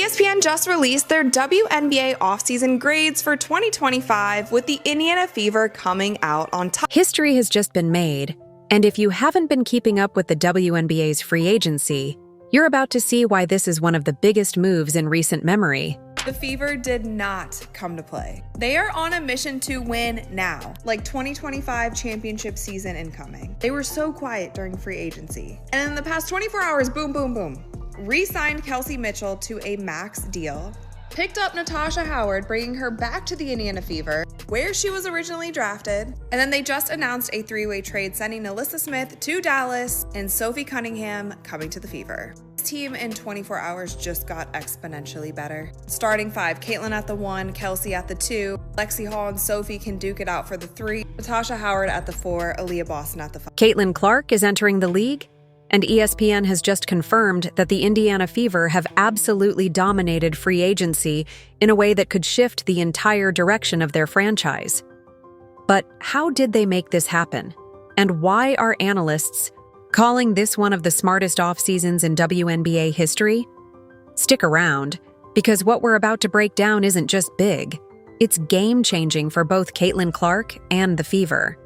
ESPN just released their WNBA offseason grades for 2025, with the Indiana Fever coming out on top. History has just been made, and if you haven't been keeping up with the WNBA's free agency, you're about to see why this is one of the biggest moves in recent memory. The Fever did not come to play. They are on a mission to win now, like 2025 championship season incoming. They were so quiet during free agency. And in the past 24 hours, boom, boom, boom. Re-signed Kelsey Mitchell to a max deal. Picked up Natasha Howard, bringing her back to the Indiana Fever, where she was originally drafted. And then they just announced a three-way trade, sending Alyssa Smith to Dallas and Sophie Cunningham coming to the Fever. This team in 24 hours just got exponentially better. Starting five, Caitlyn at the 1, Kelsey at the 2, Lexi Hall and Sophie can duke it out for the 3, Natasha Howard at the 4, Aaliyah Boston at the 5. Caitlyn Clark is entering the league, and ESPN has just confirmed that the Indiana Fever have absolutely dominated free agency in a way that could shift the entire direction of their franchise. But how did they make this happen? And why are analysts calling this one of the smartest off-seasons in WNBA history? Stick around, because what we're about to break down isn't just big. It's game-changing for both Caitlyn Clark and the Fever.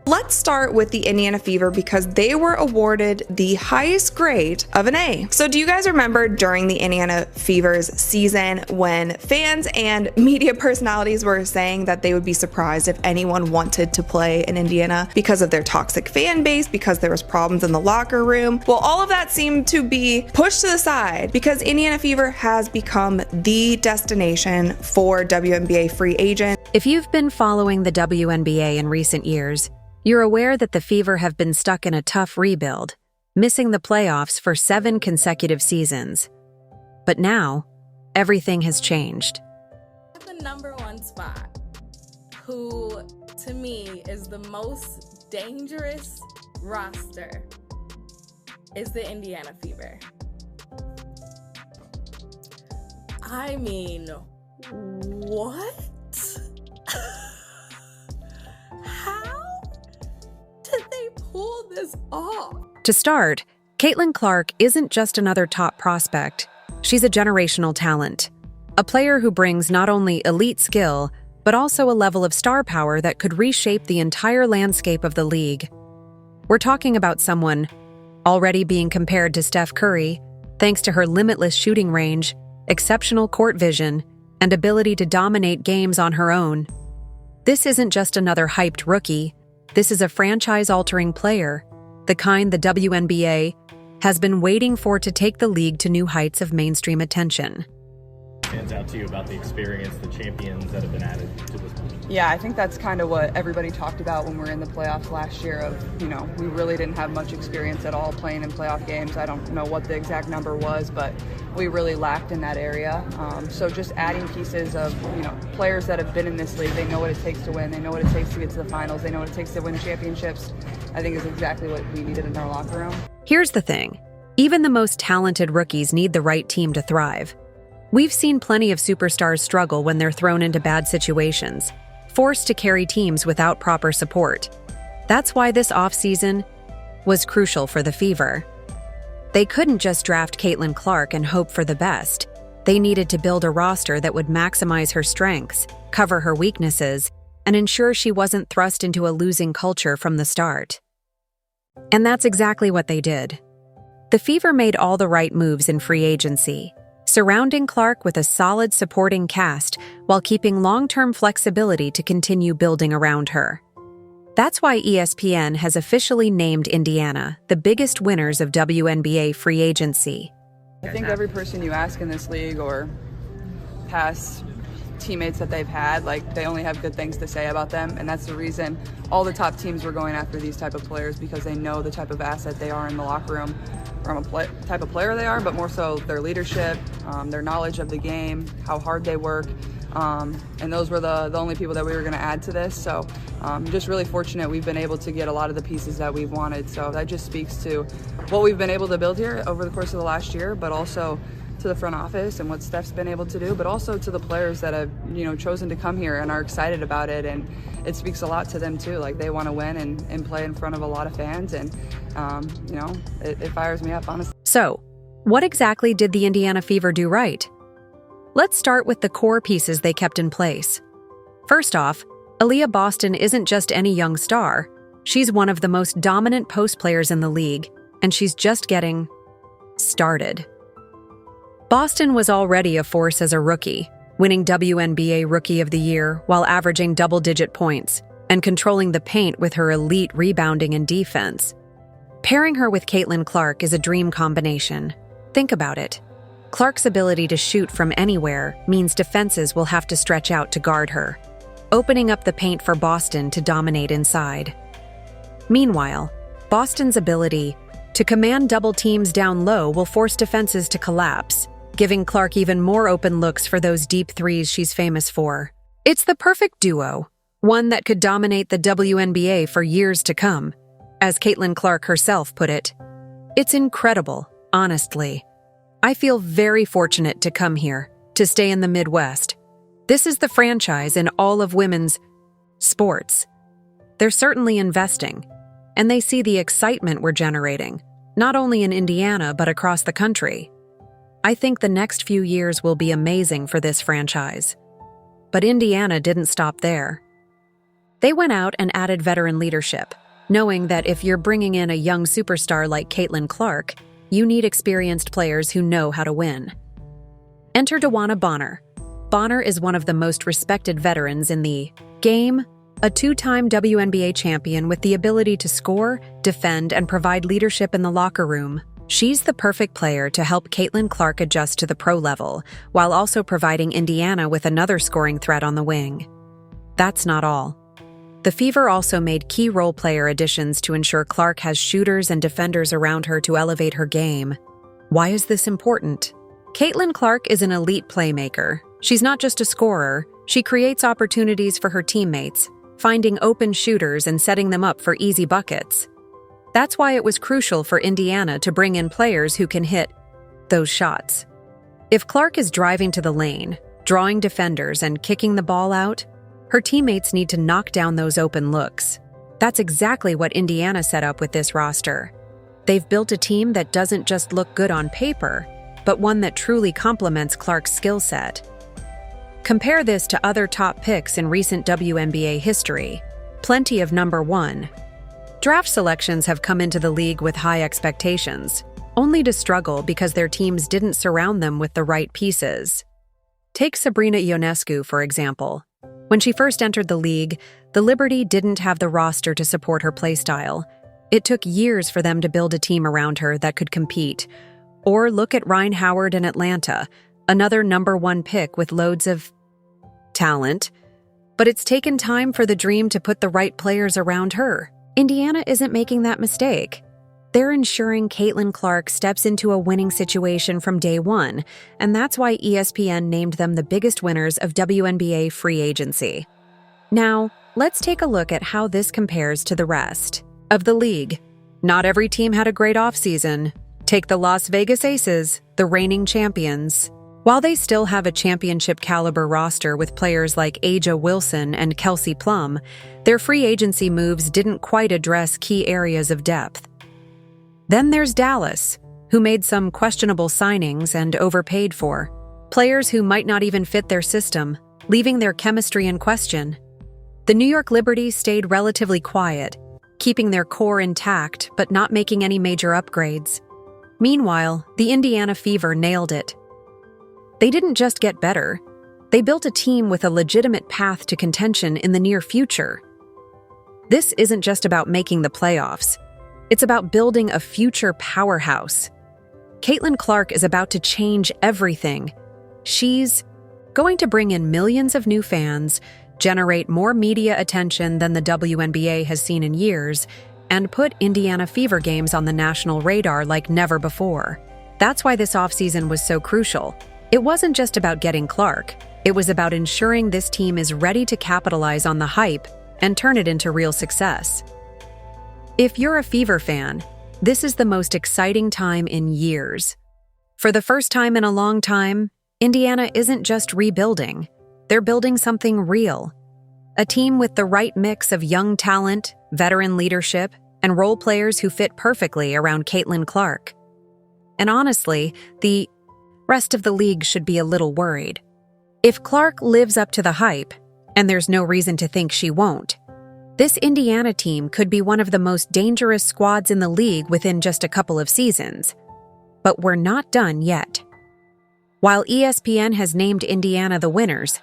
Let's start with the Indiana Fever because they were awarded the highest grade of an A. So do you guys remember during the Indiana Fever's season when fans and media personalities were saying that they would be surprised if anyone wanted to play in Indiana because of their toxic fan base, because there was problems in the locker room? Well, all of that seemed to be pushed to the side because Indiana Fever has become the destination for WNBA free agents. If you've been following the WNBA in recent years, you're aware that the Fever have been stuck in a tough rebuild, missing the playoffs for 7 consecutive seasons. But now, everything has changed. The number 1 spot, who to me is the most dangerous roster, is the Indiana Fever. I mean, what? Pull this off? To start, Caitlyn Clark isn't just another top prospect. She's a generational talent, a player who brings not only elite skill, but also a level of star power that could reshape the entire landscape of the league. We're talking about someone already being compared to Steph Curry, thanks to her limitless shooting range, exceptional court vision, and ability to dominate games on her own. This isn't just another hyped rookie. This is a franchise-altering player, the kind the WNBA has been waiting for to take the league to new heights of mainstream attention. Stands out to you about the experience, the champions that have been added to this point? Yeah, I think that's kind of what everybody talked about when we were in the playoffs last year of, we really didn't have much experience at all playing in playoff games. I don't know what the exact number was, but we really lacked in that area. So just adding pieces of, players that have been in this league, they know what it takes to win, they know what it takes to get to the finals, they know what it takes to win championships, I think is exactly what we needed in our locker room. Here's the thing. Even the most talented rookies need the right team to thrive. We've seen plenty of superstars struggle when they're thrown into bad situations, forced to carry teams without proper support. That's why this offseason was crucial for the Fever. They couldn't just draft Caitlyn Clark and hope for the best. They needed to build a roster that would maximize her strengths, cover her weaknesses, and ensure she wasn't thrust into a losing culture from the start. And that's exactly what they did. The Fever made all the right moves in free agency, surrounding Clark with a solid supporting cast while keeping long-term flexibility to continue building around her. That's why ESPN has officially named Indiana the biggest winners of WNBA free agency. I think every person you ask in this league or past teammates that they've had, they only have good things to say about them, and that's the reason all the top teams were going after these type of players, because they know the type of asset they are in the locker room, from a type of player they are, but more so their leadership, their knowledge of the game, how hard they work, and those were the only people that we were going to add to this. So just really fortunate we've been able to get a lot of the pieces that we've wanted. So that just speaks to what we've been able to build here over the course of the last year, but also to the front office and what Steph's been able to do, but also to the players that have, chosen to come here and are excited about it. And it speaks a lot to them too. They want to win and play in front of a lot of fans. And, it fires me up, honestly. So, what exactly did the Indiana Fever do right? Let's start with the core pieces they kept in place. First off, Aaliyah Boston isn't just any young star. She's one of the most dominant post players in the league, and she's just getting started. Boston was already a force as a rookie, winning WNBA Rookie of the Year while averaging double-digit points and controlling the paint with her elite rebounding and defense. Pairing her with Caitlyn Clark is a dream combination. Think about it. Clark's ability to shoot from anywhere means defenses will have to stretch out to guard her, opening up the paint for Boston to dominate inside. Meanwhile, Boston's ability to command double teams down low will force defenses to collapse, giving Clark even more open looks for those deep threes she's famous for. It's the perfect duo, one that could dominate the WNBA for years to come. As Caitlyn Clark herself put it, "It's incredible, honestly. I feel very fortunate to come here, to stay in the Midwest. This is the franchise in all of women's sports." They're certainly investing, and they see the excitement we're generating, not only in Indiana but across the country. I think the next few years will be amazing for this franchise. But Indiana didn't stop there. They went out and added veteran leadership, knowing that if you're bringing in a young superstar like Caitlyn Clark, you need experienced players who know how to win. Enter DeWanna Bonner. Bonner is one of the most respected veterans in the game, a two-time WNBA champion with the ability to score, defend, and provide leadership in the locker room. She's the perfect player to help Caitlyn Clark adjust to the pro level, while also providing Indiana with another scoring threat on the wing. That's not all. The Fever also made key role player additions to ensure Clark has shooters and defenders around her to elevate her game. Why is this important? Caitlyn Clark is an elite playmaker. She's not just a scorer, she creates opportunities for her teammates, finding open shooters and setting them up for easy buckets. That's why it was crucial for Indiana to bring in players who can hit those shots. If Clark is driving to the lane, drawing defenders, and kicking the ball out, her teammates need to knock down those open looks. That's exactly what Indiana set up with this roster. They've built a team that doesn't just look good on paper, but one that truly complements Clark's skill set. Compare this to other top picks in recent WNBA history. Plenty of number one. Draft selections have come into the league with high expectations, only to struggle because their teams didn't surround them with the right pieces. Take Sabrina Ionescu, for example. When she first entered the league, the Liberty didn't have the roster to support her playstyle. It took years for them to build a team around her that could compete. Or look at Rhyne Howard in Atlanta, another number one pick with loads of talent. But it's taken time for the Dream to put the right players around her. Indiana isn't making that mistake. They're ensuring Caitlyn Clark steps into a winning situation from day one, and that's why ESPN named them the biggest winners of WNBA free agency. Now, let's take a look at how this compares to the rest of the league. Not every team had a great offseason. Take the Las Vegas Aces, the reigning champions. While they still have a championship-caliber roster with players like Aja Wilson and Kelsey Plum, their free agency moves didn't quite address key areas of depth. Then there's Dallas, who made some questionable signings and overpaid for players who might not even fit their system, leaving their chemistry in question. The New York Liberty stayed relatively quiet, keeping their core intact but not making any major upgrades. Meanwhile, the Indiana Fever nailed it. They didn't just get better, they built a team with a legitimate path to contention in the near future. This isn't just about making the playoffs. It's about building a future powerhouse. Caitlyn Clark is about to change everything. She's going to bring in millions of new fans, generate more media attention than the WNBA has seen in years, and put Indiana Fever games on the national radar like never before. That's why this offseason was so crucial. It wasn't just about getting Clark. It was about ensuring this team is ready to capitalize on the hype and turn it into real success. If you're a Fever fan, this is the most exciting time in years. For the first time in a long time, Indiana isn't just rebuilding. They're building something real. A team with the right mix of young talent, veteran leadership, and role players who fit perfectly around Caitlyn Clark. And honestly, the rest of the league should be a little worried. If Clark lives up to the hype, and there's no reason to think she won't, this Indiana team could be one of the most dangerous squads in the league within just a couple of seasons. But we're not done yet. While ESPN has named Indiana the winners,